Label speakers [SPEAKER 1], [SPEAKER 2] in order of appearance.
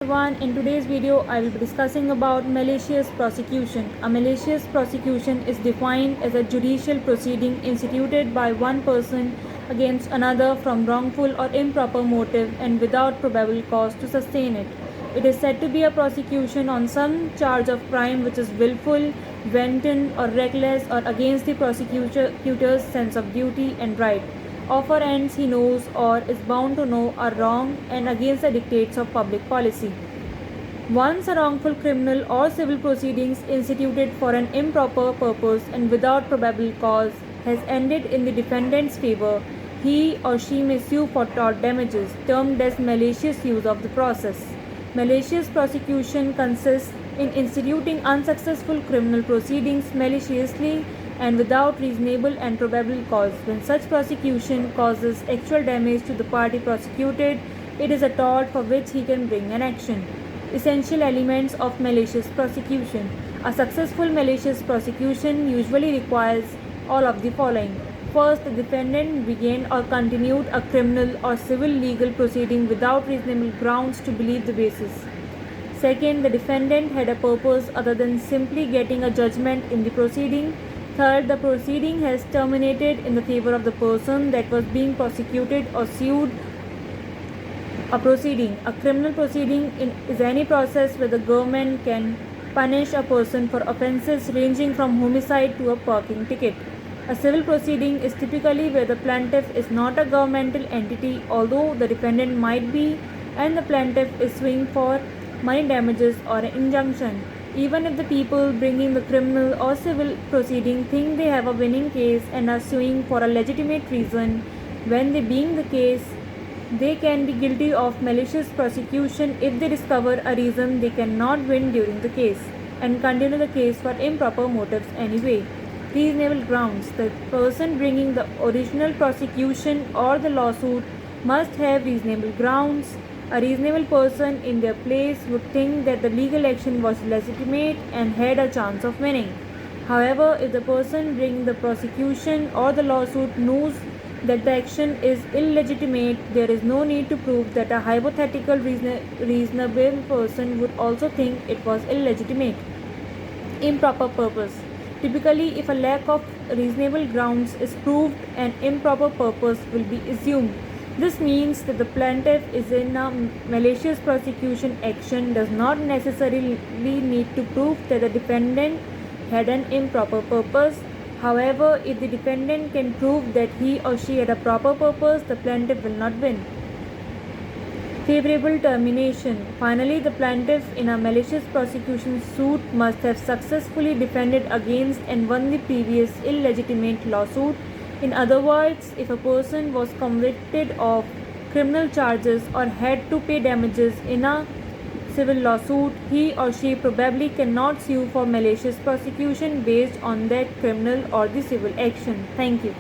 [SPEAKER 1] Everyone, in today's video I will be discussing about malicious prosecution. A malicious prosecution is defined as a judicial proceeding instituted by one person against another from wrongful or improper motive and without probable cause to sustain it. It is said to be a prosecution on some charge of crime which is willful, wanton or reckless or against the prosecutor's sense of duty and right, offer ends he knows or is bound to know are wrong and against the dictates of public policy. Once a wrongful criminal or civil proceedings instituted for an improper purpose and without probable cause has ended in the defendant's favor, he or she may sue for tort damages, termed as malicious use of the process. Malicious prosecution consists in instituting unsuccessful criminal proceedings maliciously and without reasonable and probable cause. When such prosecution causes actual damage to the party prosecuted, it is a tort for which he can bring an action. Essential elements of malicious prosecution. A successful malicious prosecution usually requires all of the following. First, the defendant began or continued a criminal or civil legal proceeding without reasonable grounds to believe the basis. Second, the defendant had a purpose other than simply getting a judgment in the proceeding. Third, the proceeding has terminated in the favor of the person that was being prosecuted or sued. A criminal proceeding is any process where the government can punish a person for offences ranging from homicide to a parking ticket. A civil proceeding is typically where the plaintiff is not a governmental entity, although the defendant might be, and the plaintiff is suing for money damages or an injunction. Even if the people bringing the criminal or civil proceeding think they have a winning case and are suing for a legitimate reason, when they being the case, they can be guilty of malicious prosecution if they discover a reason they cannot win during the case and continue the case for improper motives anyway. Reasonable grounds. The person bringing the original prosecution or the lawsuit must have reasonable grounds. A reasonable person in their place would think that the legal action was legitimate and had a chance of winning. However, if the person bringing the prosecution or the lawsuit knows that the action is illegitimate, there is no need to prove that a hypothetical reasonable person would also think it was illegitimate. Improper purpose. Typically, if a lack of reasonable grounds is proved, an improper purpose will be assumed. This means that the plaintiff is in a malicious prosecution action does not necessarily need to prove that the defendant had an improper purpose. However, if the defendant can prove that he or she had a proper purpose, the plaintiff will not win. Favorable termination. Finally, the plaintiff in a malicious prosecution suit must have successfully defended against and won the previous illegitimate lawsuit. In other words, if a person was convicted of criminal charges or had to pay damages in a civil lawsuit, he or she probably cannot sue for malicious prosecution based on that criminal or the civil action. Thank you.